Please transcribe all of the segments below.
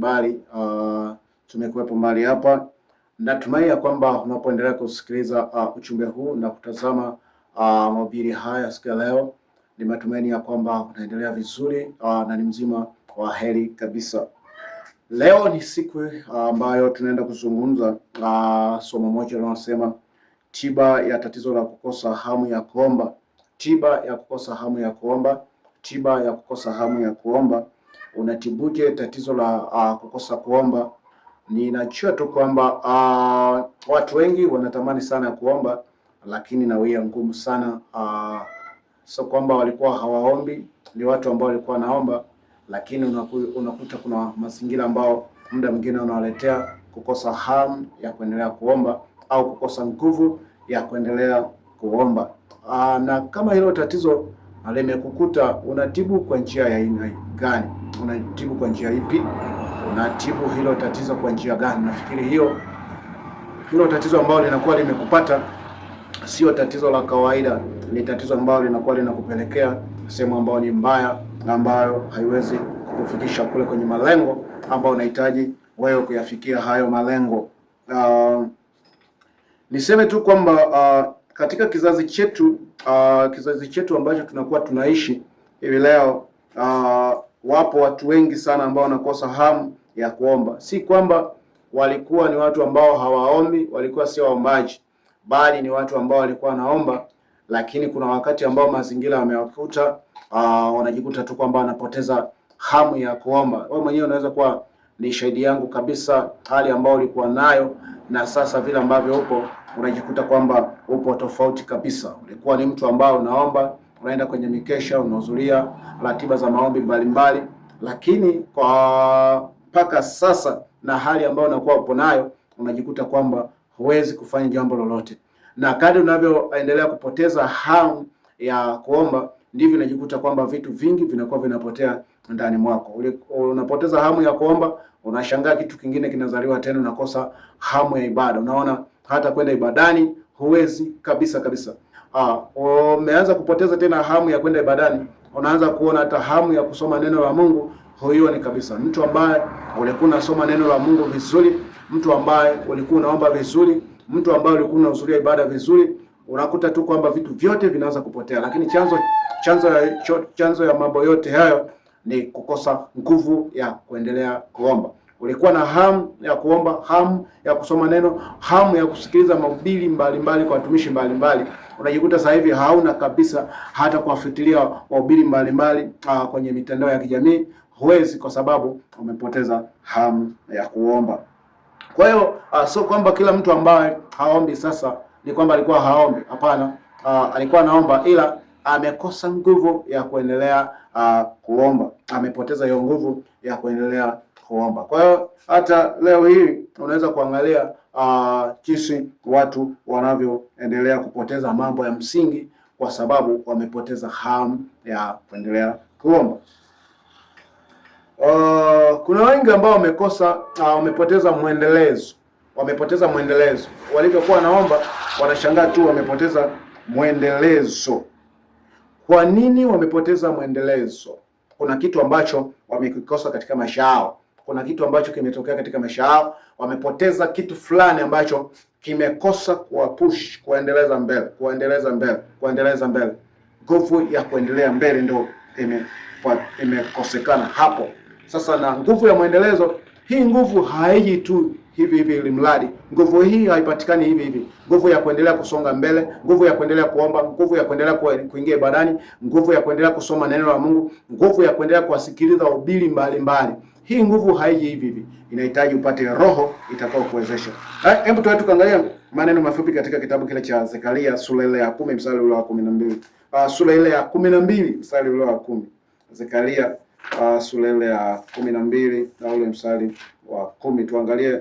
mbalimbali tumekuwepo mahali hapa. Natumai ya kwamba unapoendelea kusikiliza ujumbe huu na kutazama mahubiri haya siku ya leo, ni matumaini ya kwamba unaendelea vizuri na ni mzima wa heri kabisa. Leo ni siku ambayo tunaenda kuzungumza somo moja linalosema tiba ya tatizo la kukosa hamu ya kuomba. Tiba ya kukosa hamu ya kuomba. Tiba ya kukosa hamu ya kuomba. Unatibuje tatizo la kukosa kuomba? Ninajua tu kwamba watu wengi wanatamani sana kuomba, lakini nawia ngumu sana. So kwamba walikuwa hawaombi, ni watu ambao walikuwa naomba, lakini unakuta kuna mazingira ambao muda mwingine unawaletea kukosa hamu ya kuendelea kuomba au kukosa nguvu ya kuendelea kuomba. Na kama hilo tatizo limekukuta, unatibu kwa njia ya aina gani? Unatibu kwa njia ipi? Unatibu hilo tatizo kwa njia gani? Nafikiri hilo tatizo ambalo linakuwa limekupata sio tatizo la kawaida, ni tatizo ambalo linakuwa linakupelekea sehemu ambayo ni mbaya, ambayo haiwezi kukufikisha kule kwenye malengo ambayo unahitaji wewe kuyafikia hayo malengo. Niseme tu kwamba katika kizazi chetu ambacho tunakuwa tunaishi hivi leo, wapo watu wengi sana ambao wanakosa hamu ya kuomba. Si kwamba walikuwa ni watu ambao hawaombi, walikuwa sio waombaji, bali ni watu ambao walikuwa wanaomba, lakini kuna wakati ambao mazingira yamewakuta, wanajikuta tu kwamba wanapoteza hamu ya kuomba. Wewe mwenyewe unaweza kuwa ni shahidi yangu kabisa, hali ambayo ulikuwa nayo na sasa vile ambavyo upo, unajikuta kwamba upo tofauti kabisa. Ulikuwa ni mtu ambao unaomba, unaenda kwenye mikesha, unahudhuria ratiba za maombi mbalimbali, lakini kwa mpaka sasa na hali ambayo unakuwa upo nayo, unajikuta kwamba huwezi kufanya jambo lolote. Na kadri unavyoendelea kupoteza hamu ya kuomba, ndivyo unajikuta kwamba vitu vingi vinakuwa vinapotea ndani mwako. Unapoteza hamu ya kuomba, unashangaa kitu kingine kinazaliwa tena, unakosa hamu ya ibada. Unaona hata kwenda ibadani huwezi kabisa. Umeanza kupoteza tena hamu ya kwenda ibadani, unaanza kuona hata hamu ya kusoma neno la Mungu huioni kabisa. Mtu ambaye ulikuwa unasoma neno la Mungu vizuri, mtu ambaye ulikuwa unaomba vizuri, mtu ambaye ulikuwa unahudhuria ibada vizuri, unakuta tu kwamba vitu vyote vinaanza kupotea. Lakini chanzo ya mambo yote hayo ni kukosa nguvu ya kuendelea kuomba. Ulikuwa na hamu ya kuomba, hamu ya kusoma neno, hamu ya kusikiliza mahubiri mbalimbali kwa watumishi mbalimbali. Unajikuta sasa hivi hauna kabisa hata kuwafuatilia wahubiri mbalimbali kwenye mitandao ya kijamii. Huwezi, kwa sababu umepoteza hamu ya kuomba. Kwa hiyo sio kwamba kila mtu ambaye haombi sasa ni kwamba alikuwa haombi. Hapana, alikuwa anaomba, ila amekosa nguvu ya kuendelea kuomba. Amepoteza hiyo nguvu ya kuendelea kuomba. Kwa hiyo hata leo hii unaweza kuangalia jinsi watu wanavyoendelea kupoteza mambo ya msingi kwa sababu wamepoteza hamu ya kuendelea kuomba. Kuna wengi ambao wamepoteza mwendelezo. Walivyokuwa naomba, wanashangaa tu wamepoteza mwendelezo. Kwa nini wamepoteza mwendelezo? Kuna kitu ambacho wamekikosa katika maisha yao. Kuna kitu ambacho kimetokea katika maisha yao. Wamepoteza kitu fulani ambacho kimekosa kuwapush kuendeleza mbele. Nguvu ya kuendelea mbele ndio imekosekana hapo. Sasa na nguvu ya mwendelezo, hii nguvu haiji tu hivi ili mradi. Nguvu hii haipatikani hivi. Nguvu ya kuendelea kusonga mbele, nguvu ya kuendelea kuomba, nguvu ya kuendelea kuingia ibadani, nguvu ya kuendelea kusoma neno la Mungu, nguvu ya kuendelea kuwasikiliza wahubiri mbalimbali. Hii nguvu haiji hivi. Inahitaji upate roho itakao kuwezesha. Hebu tuangalie maneno mafupi katika kitabu kile cha Zekaria sura ile ya 10 mstari ule wa 12. Sura ile ya 12 mstari ule wa 10. Zekaria sura ile ya 12 na ule mstari wa 10. Tuangalie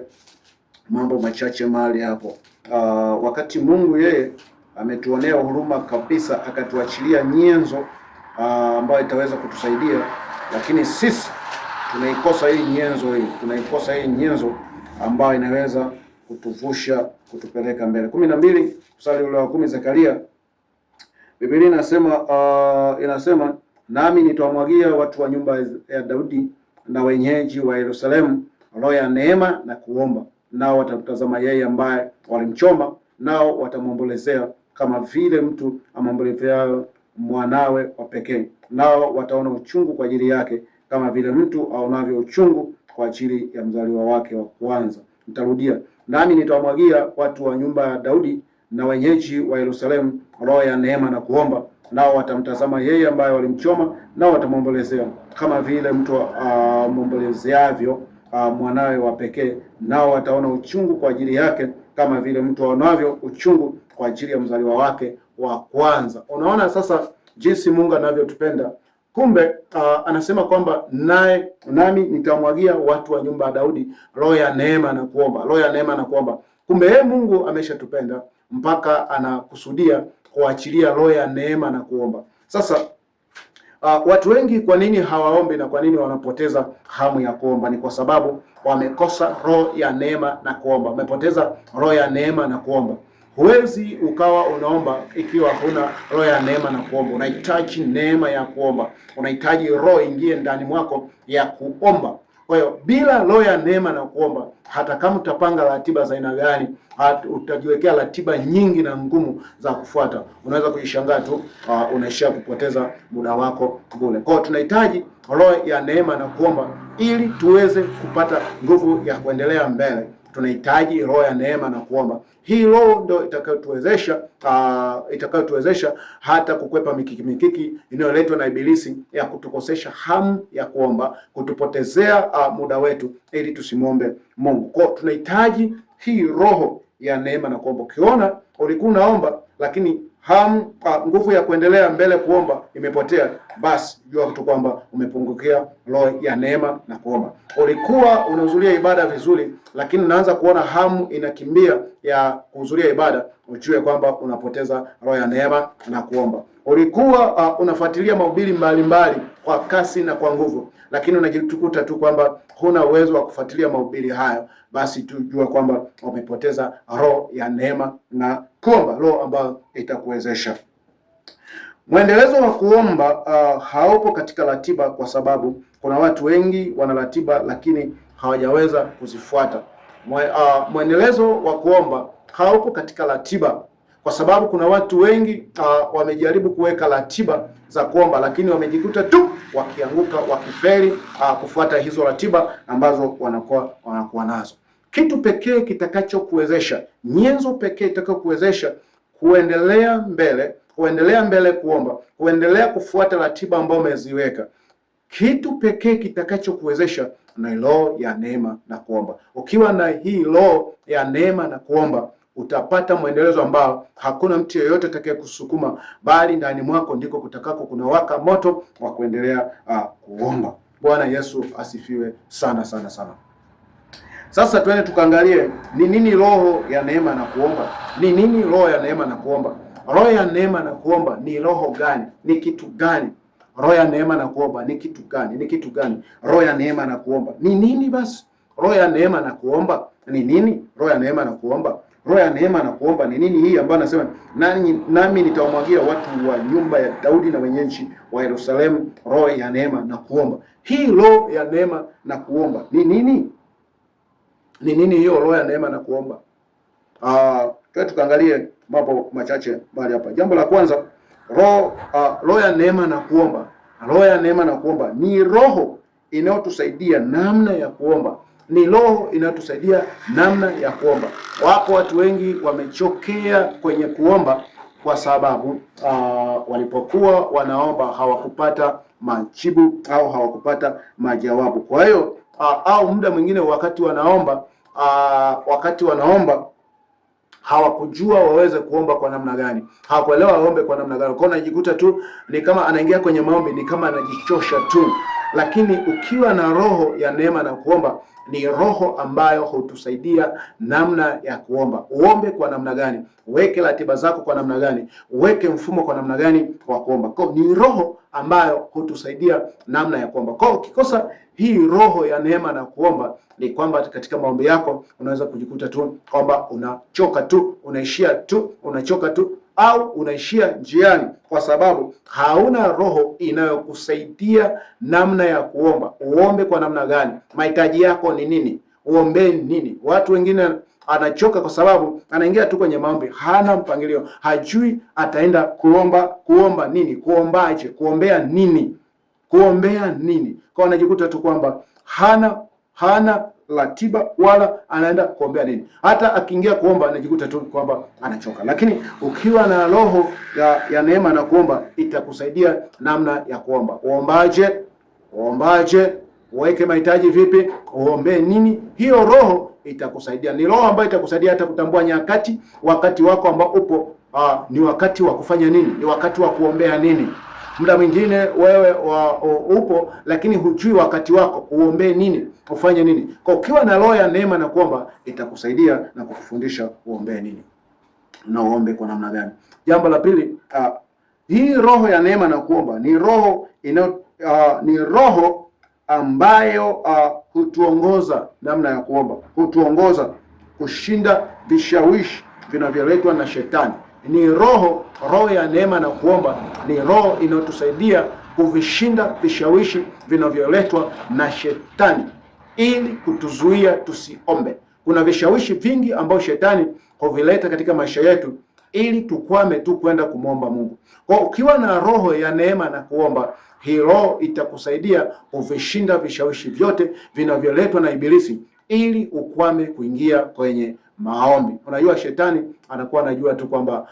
mambo machache mahali hapo. Wakati Mungu yeye ametuonea huruma kabisa, akatuachilia nyenzo ambayo itaweza kutusaidia, lakini sisi tunaikosa hii nyenzo ambayo inaweza kutuvusha, kutupeleka mbele. 12 mstari ule wa 10 Zekaria, Biblia inasema nami nitawamwagia watu wa nyumba ya Daudi na wenyeji wa Yerusalemu roho ya neema na kuomba, nao watamtazama yeye ambaye walimchoma, nao watamwombolezea kama vile mtu amwombolezeayo mwanawe wa pekee, nao wataona uchungu kwa ajili yake kama vile mtu aonavyo uchungu kwa ajili ya mzaliwa wake wa kwanza. Nitarudia, nami nitawamwagia watu wa nyumba ya Daudi na wenyeji wa Yerusalemu roho ya neema na kuomba, nao watamtazama yeye ambaye walimchoma, nao watamwombolezea kama vile mtu mwombolezeavyo mwanawe wa pekee, nao wataona uchungu kwa ajili yake kama vile mtu aonavyo uchungu kwa ajili ya mzaliwa wake wa kwanza. Unaona sasa jinsi Mungu anavyotupenda. Kumbe anasema kwamba nami nitamwagia watu wa nyumba ya Daudi roho ya neema na kuomba, roho ya neema na kuomba. Kumbe yeye Mungu ameshatupenda mpaka anakusudia kuachilia roho ya neema na kuomba. Sasa watu wengi kwa nini hawaombi na kwa nini wanapoteza hamu ya kuomba? Ni kwa sababu wamekosa roho ya neema na kuomba, wamepoteza roho ya neema na kuomba. Huwezi ukawa unaomba ikiwa huna roho ya neema na kuomba. Unahitaji neema ya kuomba, unahitaji roho ingie ndani mwako ya kuomba. Kwa hiyo bila roho ya neema na kuomba, hata kama utapanga ratiba za aina gani, utajiwekea ratiba nyingi na ngumu za kufuata, unaweza kujishangaa tu unaishia kupoteza muda wako bure. Kwa hiyo tunahitaji roho ya neema na kuomba ili tuweze kupata nguvu ya kuendelea mbele. Tunahitaji roho ya neema na kuomba. Hii roho ndio itakayotuwezesha hata kukwepa mikiki inayoletwa na Ibilisi ya kutukosesha hamu ya kuomba, kutupotezea muda wetu ili tusimwombe Mungu. Kwa tunahitaji hii roho ya neema na kuomba. Ukiona ulikuwa unaomba lakini hamu nguvu ya kuendelea mbele kuomba imepotea, basi jua tu kwamba umepungukia roho ya neema na kuomba. Ulikuwa unahudhuria ibada vizuri, lakini unaanza kuona hamu inakimbia ya kuhudhuria ibada, ujue kwamba unapoteza roho ya neema na kuomba. Ulikuwa unafuatilia mahubiri mbalimbali kwa kasi na kwa nguvu, lakini unajikuta tu kwamba huna uwezo wa kufuatilia mahubiri hayo, basi tujua kwamba umepoteza roho ya neema na kuomba, roho ambayo itakuwezesha. Mwendelezo wa kuomba haupo katika ratiba, kwa sababu kuna watu wengi wana ratiba lakini hawajaweza kuzifuata. Mwendelezo wa kuomba haupo katika ratiba, kwa sababu kuna watu wengi wamejaribu kuweka ratiba za kuomba, lakini wamejikuta tu wakianguka, wakifeli kufuata hizo ratiba ambazo wanakuwa nazo. Kitu pekee kitakachokuwezesha, nyenzo pekee itakayokuwezesha kuendelea mbele kuomba, kuendelea kufuata ratiba ambayo umeziweka, kitu pekee kitakachokuwezesha na roho ya neema na kuomba. Ukiwa na hii roho ya neema na kuomba, utapata mwendelezo ambao hakuna mtu yeyote atakaye kusukuma, bali ndani mwako ndiko kutakako kuna waka moto wa kuendelea kuomba. Bwana Yesu asifiwe sana sana sana. Sasa twende tukaangalie ni nini roho ya neema na kuomba. Ni nini roho ya neema na kuomba? Roho ya neema na kuomba ni roho gani? Ni kitu gani? Roho ya neema na kuomba ni kitu gani? Ni kitu gani? Roho ya neema na kuomba ni nini basi? Roho ya neema na kuomba ni nini? Roho ya neema na kuomba. Roho ya neema na kuomba ni nini hii ambayo anasema nami nitawamwagia watu wa nyumba ya Daudi na wenyeji wa Yerusalemu roho ya neema na kuomba. Hii roho ya neema na kuomba ni nini? Ni nini hiyo roho ya neema na kuomba? Tukaangalie mambo machache bali hapa. Jambo la kwanza, roho ya neema na kuomba. Roho ya neema na kuomba ni roho inayotusaidia namna ya kuomba. Ni roho inayotusaidia namna ya kuomba. Wapo watu wengi wamechokea kwenye kuomba kwa sababu walipokuwa wanaomba hawakupata majibu au hawakupata majawabu. Kwa hiyo au muda mwingine wakati wanaomba hawakujua waweze kuomba kwa namna gani, hawakuelewa waombe kwa namna gani. Kwa hiyo unajikuta tu ni kama anaingia kwenye maombi ni kama anajichosha tu. Lakini ukiwa na roho ya neema na kuomba, ni roho ambayo hutusaidia namna ya kuomba. Uombe kwa namna gani, uweke ratiba zako kwa namna gani, uweke mfumo kwa namna gani wa kuomba. Kwa ni roho ambayo hutusaidia namna ya kuomba. Kwa ukikosa hii roho ya neema na kuomba, ni kwamba katika maombi yako unaweza kujikuta tu kwamba unachoka tu, unaishia tu, unachoka tu, au unaishia njiani, kwa sababu hauna roho inayokusaidia namna ya kuomba. Uombe kwa namna gani? Mahitaji yako ni nini? uombee nini. Watu wengine anachoka kwa sababu anaingia tu kwenye maombi, hana mpangilio, hajui ataenda kuomba nini, kuombaje, kuombea nini. Kwa anajikuta tu kwamba hana ratiba wala anaenda kuombea nini. Hata akiingia kuomba anajikuta tu kwamba anachoka. Lakini ukiwa na roho ya neema na kuomba, itakusaidia namna ya kuomba. Uombaje, uweke mahitaji vipi, uombee nini. Hiyo roho itakusaidia. Ni roho ambayo itakusaidia hata kutambua wakati wako ambao upo, ni wakati wa kufanya nini, ni wakati wa kuombea nini. Muda mwingine wewe upo lakini hujui wakati wako uombee nini, ufanye nini. Kwa ukiwa na roho ya neema na kuomba, itakusaidia na kukufundisha uombee nini na uombe kwa namna gani. Jambo la pili, hii roho ya neema na kuomba ni roho ambayo hutuongoza namna ya kuomba, hutuongoza kushinda vishawishi vinavyoletwa na shetani. Ni roho ya neema na kuomba ni roho inayotusaidia kuvishinda vishawishi vinavyoletwa na shetani ili kutuzuia tusiombe. Kuna vishawishi vingi ambao shetani huvileta katika maisha yetu ili tukwame tu kwenda kumwomba Mungu. Kwa ukiwa na roho ya neema na kuomba, hii roho itakusaidia kuvishinda vishawishi vyote vinavyoletwa na Ibilisi ili ukwame kuingia kwenye maombi. Unajua shetani anakuwa anajua tu kwamba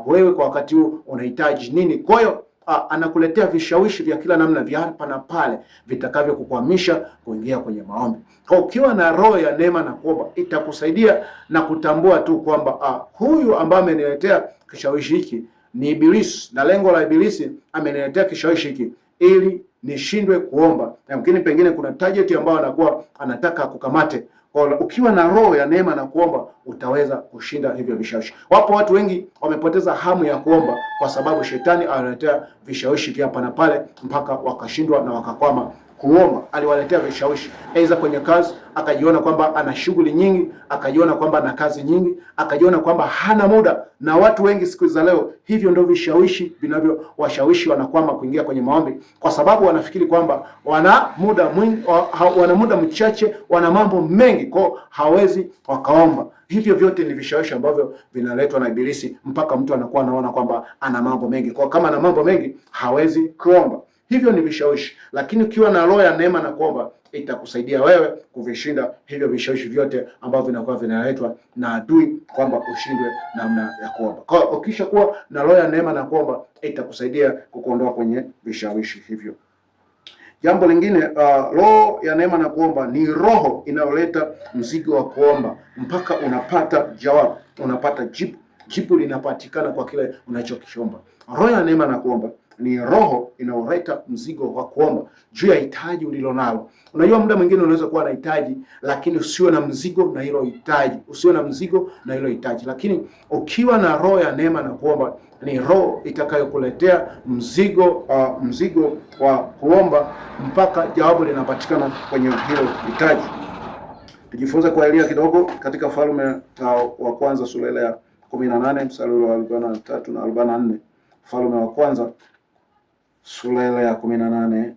wewe kwa wakati huu unahitaji nini. Kwa hiyo anakuletea vishawishi vya kila namna vya hapa na pale vitakavyo kukwamisha kuingia kwenye maombi. Kwa ukiwa na roho ya neema na kuomba, itakusaidia na kutambua tu kwamba huyu ambaye ameniletea kishawishi hiki ni Ibilisi, na lengo la Ibilisi ameniletea kishawishi hiki ili nishindwe kuomba. Na mkini pengine kuna target ambayo anakuwa anataka kukamate. Kwa ukiwa na roho ya neema na kuomba, utaweza kushinda hivyo vishawishi. Wapo watu wengi wamepoteza hamu ya kuomba kwa sababu shetani analetea vishawishi vya hapa na pale mpaka wakashindwa na wakakwama kuomba. Aliwaletea vishawishi aidha kwenye kazi, akajiona kwamba ana shughuli nyingi, akajiona kwamba ana kazi nyingi, akajiona kwamba hana muda. Na watu wengi siku za leo, hivyo ndio vishawishi vinavyowashawishi wanakwama kuingia kwenye maombi, kwa sababu wanafikiri kwamba wana muda mwingi, wana muda mchache, wana mambo mengi, kwa hawezi wakaomba. Hivyo vyote ni vishawishi ambavyo vinaletwa na Ibilisi mpaka mtu anakuwa anaona kwamba ana mambo mengi, kwa kama ana mambo mengi hawezi kuomba. Hivyo ni vishawishi, lakini ukiwa na roho ya neema na kuomba, itakusaidia wewe kuvishinda hivyo vishawishi vyote ambavyo vinakuwa vinaletwa na adui, kwamba ushindwe namna ya kuomba. Kwa hiyo ukisha kuwa na roho ya neema na kuomba, itakusaidia kukuondoa kwenye vishawishi hivyo. Jambo lingine, roho ya neema na kuomba ni roho inayoleta mzigo wa kuomba mpaka unapata jawabu, unapata jibu linapatikana kwa kile unachokiomba. Roho ya neema na kuomba ni roho inaoleta mzigo wa kuomba juu ya hitaji ulilonalo. Unajua muda mwingine unaweza kuwa na hitaji lakini usiwe na mzigo na hilo hitaji, lakini ukiwa na roho ya neema na kuomba, ni roho itakayokuletea mzigo wa kuomba mpaka jawabu linapatikana kwenye hilo hitaji. Tujifunze kwa Elia kidogo katika Wafalme wa kwanza sura ya 18 mstari wa 43 na 44. Wafalme wa kwanza sura ya 18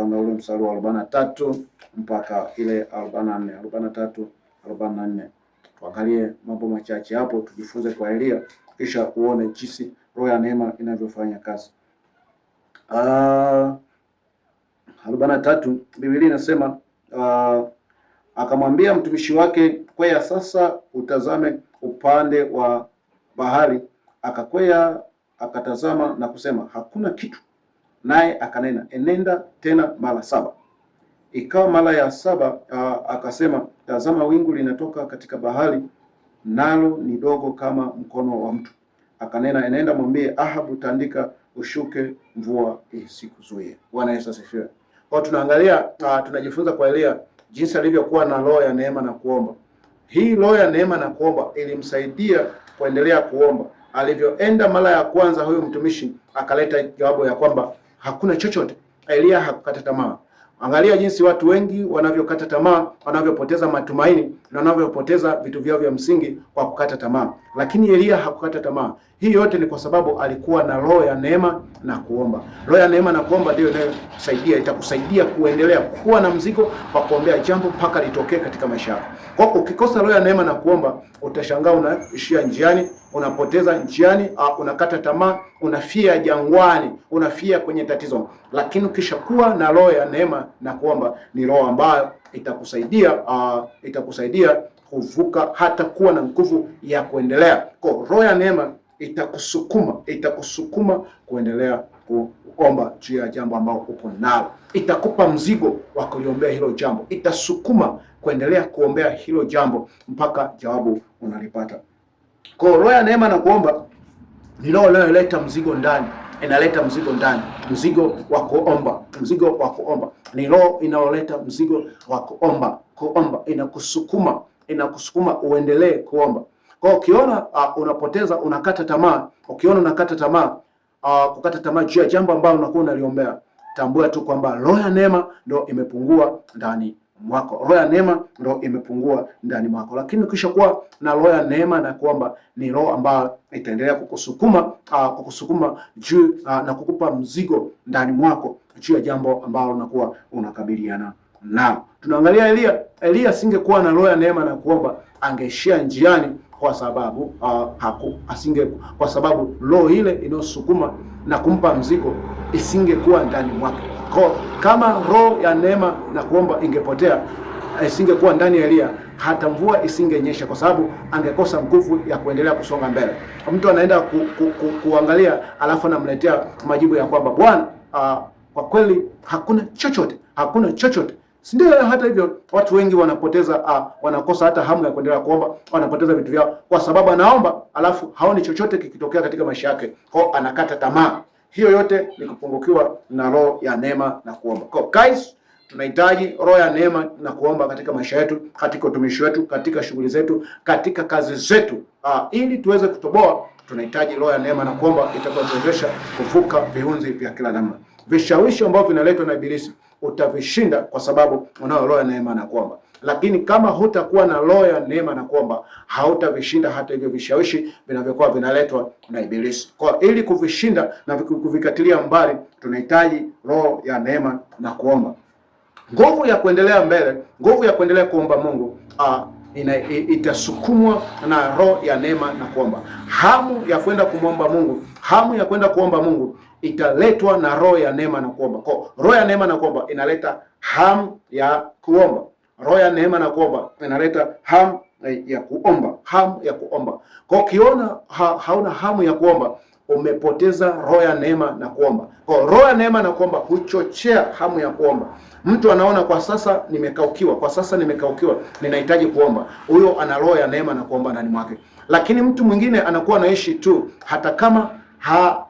na ule mstari wa 43 mpaka ile 43 44. Tuangalie mambo machache hapo, tujifunze kwa Elia, kisha uone jinsi roho ya neema inavyofanya kazi. 43 Biblia inasema akamwambia mtumishi wake, kwea sasa utazame upande wa bahari. Akakwea akatazama na kusema, hakuna kitu. Naye akanena, enenda tena mara 7. Ikawa mara ya 7 akasema, tazama wingu linatoka katika bahari, nalo ni dogo kama mkono wa mtu. Akanena, enenda mwambie Ahabu, tandika ushuke, mvua isikuzuie. Bwana Yesu asifiwe. Kwa tunaangalia tunajifunza kwa Elia jinsi alivyokuwa na roho ya neema na kuomba. Hii roho ya neema na kuomba ilimsaidia kuendelea kuomba. Alivyoenda mara ya kwanza, huyu mtumishi akaleta jawabu ya kwamba hakuna chochote. Elia hakukata tamaa. Angalia jinsi watu wengi wanavyokata tamaa, wanavyopoteza matumaini na wanavyopoteza vitu vyao vya msingi kwa kukata tamaa. Lakini Elia hakukata tamaa. Hii yote ni kwa sababu alikuwa na roho ya neema na kuomba. Roho ya neema na kuomba ndio inayosaidia, itakusaidia kuendelea kuwa na mzigo wa kuombea jambo mpaka litokee katika maisha yako. Kwa ukikosa roho ya neema na kuomba, utashangaa unaishia njiani, unapoteza njiani, unakata tamaa, unafia jangwani, unafia kwenye tatizo. Lakini ukishakuwa na roho ya neema na kuomba, ni roho ambayo itakusaidia kuvuka, hata kuwa na nguvu ya kuendelea. Kwa roho ya neema itakusukuma kuendelea kuomba juu ya jambo ambalo upo nalo. Itakupa mzigo wa kuliombea hilo jambo, itasukuma kuendelea kuombea hilo jambo mpaka jawabu unalipata. Kwa roho ya neema na kuomba ni roho inayoleta mzigo ndani, inaleta mzigo ndani, mzigo wa kuomba, mzigo wa kuomba. Ni roho inayoleta mzigo wa kuomba, inakusukuma uendelee kuomba. Kwa ukiona unapoteza, unakata tamaa, kukata tamaa juu ya jambo ambalo unakuwa unaliombea, tambua tu kwamba roho ya neema ndio imepungua ndani mwako. Roho ya neema ndio imepungua ndani mwako. Lakini ukishakuwa na roho ya neema na kuomba, ni roho ambayo itaendelea kukusukuma juu na kukupa mzigo ndani mwako juu ya jambo ambalo unakuwa unakabiliana nao. Tunaangalia Elia asingekuwa na roho ya neema na kuomba, angeishia njiani kwa sababu roho ile inayosukuma na kumpa mzigo isingekuwa ndani mwake. Kama roho ya neema na kuomba ingepotea, isingekuwa ndani ya Elia, hata mvua isingenyesha, kwa sababu angekosa nguvu ya kuendelea kusonga mbele. Mtu anaenda kuangalia, alafu anamletea majibu ya kwamba Bwana, kwa kweli hakuna chochote. Si ndio? Hata hivyo watu wengi wanakosa hata hamu ya kuendelea kuomba, wanapoteza vitu vyao kwa sababu anaomba alafu haoni chochote kikitokea katika maisha yake, kwa anakata tamaa. Hiyo yote ni kupungukiwa na roho ya neema na kuomba. Kwa guys, tunahitaji roho ya neema na kuomba katika maisha yetu, katika utumishi wetu, katika shughuli zetu, katika kazi zetu. Ili tuweze kutoboa, tunahitaji roho ya neema na kuomba itakayotuwezesha kuvuka viunzi vya kila namna. Vishawishi ambavyo vinaletwa na Ibilisi utavishinda kwa sababu unao roho ya neema na kuomba. Lakini kama hutakuwa na roho ya neema na kuomba, hautavishinda hata hivyo vishawishi vinavyokuwa vinaletwa na Ibilisi. Kwa ili kuvishinda na kuvikatilia mbali, tunahitaji roho ya neema na kuomba. Nguvu ya kuendelea mbele, nguvu ya kuendelea kuomba Mungu itasukumwa na roho ya neema na kuomba. Hamu ya kwenda kumwomba Mungu, hamu ya kwenda kuomba Mungu italetwa na roho ya neema na kuomba. Kwa roho ya neema na kuomba inaleta hamu ya kuomba. Roho ya neema na kuomba inaleta hamu ya kuomba, hamu ya kuomba. Kwa ukiona hauna hamu ya kuomba, umepoteza roho ya neema na kuomba. Kwa roho ya neema na kuomba huchochea hamu ya kuomba. Mtu anaona kwa sasa nimekaukiwa, ninahitaji kuomba. Huyo ana roho ya neema na kuomba ndani mwake. Lakini mtu mwingine anakuwa anaishi tu, hata kama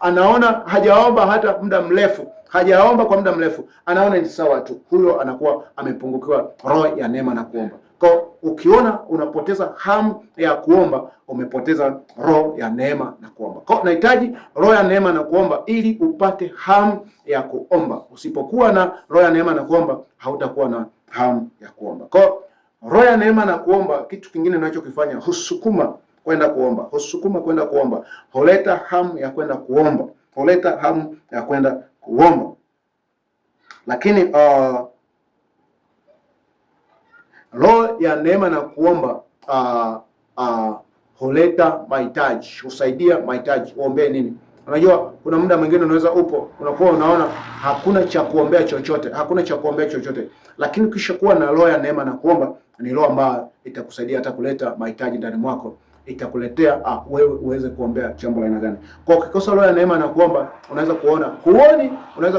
anaona hajaomba hata muda mrefu, hajaomba kwa muda mrefu, anaona ni sawa tu. Huyo anakuwa amepungukiwa roho ya neema na kuomba. Kwa ukiona unapoteza hamu ya kuomba, umepoteza roho ya neema na kuomba. Kwa unahitaji roho ya neema na kuomba ili upate hamu ya kuomba. Usipokuwa na roho ya neema na kuomba, hautakuwa na hamu ya kuomba. Kwa roho ya neema na kuomba, kitu kingine unachokifanya, husukuma kwenda kuomba, huleta hamu ya kwenda kuomba, Lakini roho ya neema na kuomba huleta mahitaji, husaidia mahitaji. Uombee nini? Unajua kuna muda mwingine unakuwa unaona hakuna cha kuombea chochote, lakini ukishakuwa na roho ya neema na kuomba, ni roho ambayo itakusaidia hata kuleta mahitaji ndani mwako, itakuletea wewe uweze kuombea jambo la aina gani. Kwa ukikosa roho ya neema na kuomba, unaweza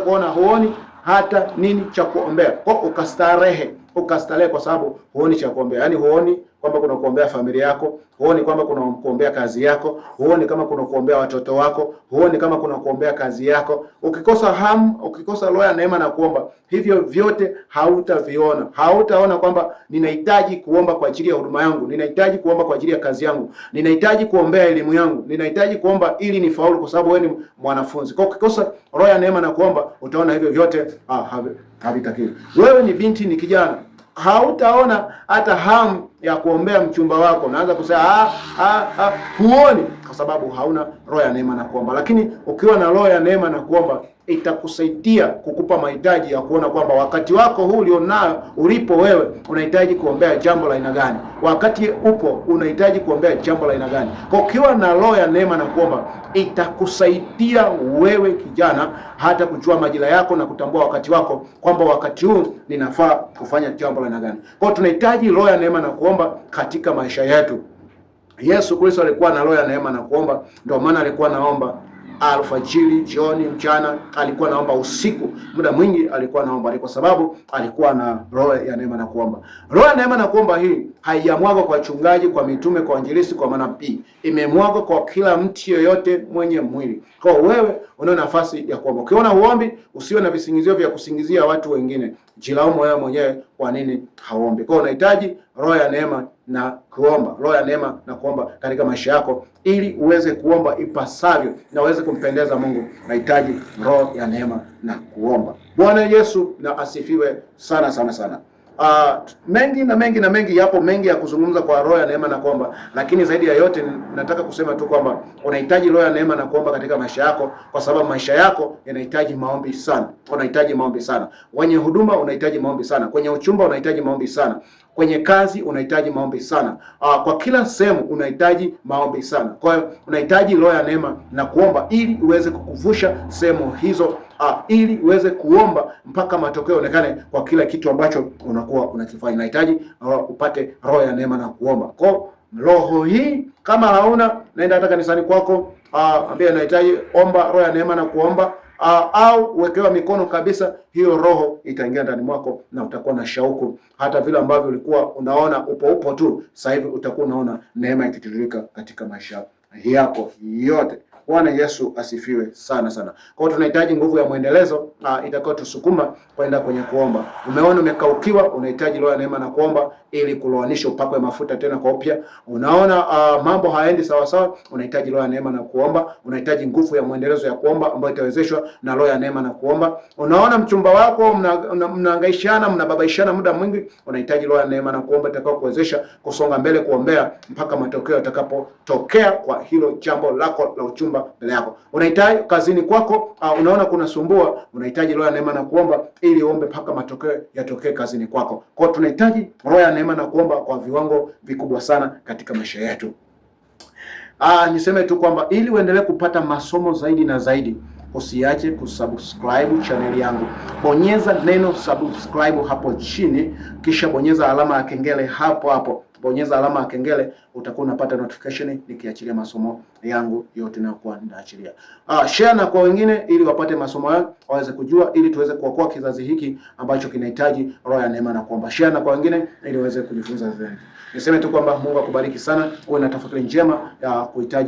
kuona huoni hata nini cha kuombea. Kwa ukastarehe kwa sababu huoni cha kuombea. Yaani huoni kwamba kuna kuombea familia yako, huoni kwamba kuna kuombea kazi yako, huoni kama kuna kuombea watoto wako, huoni kama kuna kuombea kazi yako. Ukikosa roho ya neema na kuomba, hivyo vyote hautaviona. Hautaona kwamba ninahitaji kuomba kwa ajili ya huduma yangu, ninahitaji kuomba kwa ajili ya kazi yangu, ninahitaji kuombea elimu yangu, ninahitaji kuomba ili nifaulu, kwa sababu wewe ni mwanafunzi. Kwa ukikosa roho ya neema na kuomba, utaona hivyo vyote havitakiwi. Wewe ni binti, ni kijana, hautaona hata hamu ya kuombea mchumba wako. Unaanza kusema huoni, kwa sababu hauna roho ya neema na kuomba. Lakini ukiwa na roho ya neema na kuomba, itakusaidia kukupa mahitaji ya kuona kwamba wakati wako huu ulionao, ulipo wewe, unahitaji kuombea jambo la aina gani. Wakati upo unahitaji kuombea jambo la aina gani. Kwa ukiwa na roho ya neema na kuomba, itakusaidia wewe kijana hata kujua majira yako na kutambua wakati wako, kwamba wakati huu ninafaa kufanya jambo la aina gani. Kwa tunahitaji roho ya neema na kuomba katika maisha yetu. Yesu Kristo alikuwa na roho ya neema na kuomba, ndio maana alikuwa naomba alfajiri, jioni, mchana, alikuwa naomba usiku. Muda mwingi alikuwa naomba, kwa sababu alikuwa na roho ya neema na kuomba. Roho ya neema na kuomba hii haijamwagwa kwa wachungaji, kwa mitume, kwa wainjilisti, kwa manabii. Imemwagwa kwa kila mtu yoyote mwenye mwili. Kwa wewe una nafasi ya kuomba. Ukiona uombi, usiwe na visingizio vya kusingizia watu wengine. Jilaumu wewe mwenyewe kwa nini hauombi. Kwa unahitaji roho ya neema na kuomba, roho ya neema na kuomba katika maisha yako, ili uweze kuomba ipasavyo na uweze kumpendeza Mungu. Unahitaji roho ya neema na kuomba. Bwana Yesu na asifiwe sana sana sana. Mengi yapo mengi ya kuzungumza kwa roho ya neema na kuomba, lakini zaidi ya yote nataka kusema tu kwamba unahitaji roho ya neema na kuomba katika maisha yako, kwa sababu maisha yako yanahitaji maombi sana. Unahitaji maombi sana. Kwenye huduma unahitaji maombi sana. Kwenye uchumba unahitaji maombi sana. Kwenye kazi unahitaji maombi sana. Kwa kila sehemu unahitaji maombi sana. Kwa hiyo unahitaji roho ya neema na kuomba ili uweze kukuvusha sehemu hizo, ili uweze kuomba mpaka matokeo yaonekane kwa kila kitu ambacho unakuwa unakifanya. Unahitaji upate roho ya neema na kuomba. Kwa roho hii kama hauna, naenda hata kanisani kwako, ambia nahitaji omba roho ya neema na kuomba, au uwekewa mikono kabisa, hiyo roho itaingia ndani mwako na utakuwa na shauku. Hata vile ambavyo ulikuwa unaona upo tu, sasa hivi utakuwa unaona neema ikitiririka katika maisha yako yote. Bwana Yesu asifiwe sana sana. Kwa hiyo tunahitaji nguvu ya muendelezo itakao tusukuma kwenda kwenye kuomba. Umeona umekaukiwa, unahitaji roho ya neema na kuomba ili kuloanisha upako wa mafuta tena kwa upya. Unaona mambo hayaendi sawa sawa, unahitaji roho ya neema na kuomba. Unahitaji nguvu ya muendelezo ya kuomba ambayo itawezeshwa na roho ya neema na kuomba. Unaona mchumba wako mnahangaishana, mnababaishana muda mwingi, unahitaji roho ya neema na kuomba itakao kuwezesha kusonga mbele, kuombea mpaka matokeo yatakapotokea kwa hilo jambo lako la uchumba mbele yako. Unahitaji kazini kwako, unaona kuna sumbua, unahitaji roho ya neema na kuomba ili uombe mpaka matokeo yatokee kazini kwako. Kwa tunahitaji roho ya neema na kuomba kwa viwango vikubwa sana katika maisha yetu. Niseme tu kwamba ili uendelee kupata masomo zaidi na zaidi, usiache kusubscribe channel yangu. Bonyeza neno subscribe hapo chini, kisha bonyeza alama ya kengele hapo hapo. Bonyeza alama ya kengele, utakuwa unapata notification nikiachilia masomo yangu yote ninayokuwa ninaachilia. Share na kwa wengine ili wapate masomo yangu, waweze kujua, ili tuweze kuokoa kizazi hiki ambacho kinahitaji roho ya neema na kuomba. Share na kwa wengine ili waweze kujifunza zaidi. Niseme tu kwamba Mungu akubariki sana. Uwe na tafakari njema ya kuhitaji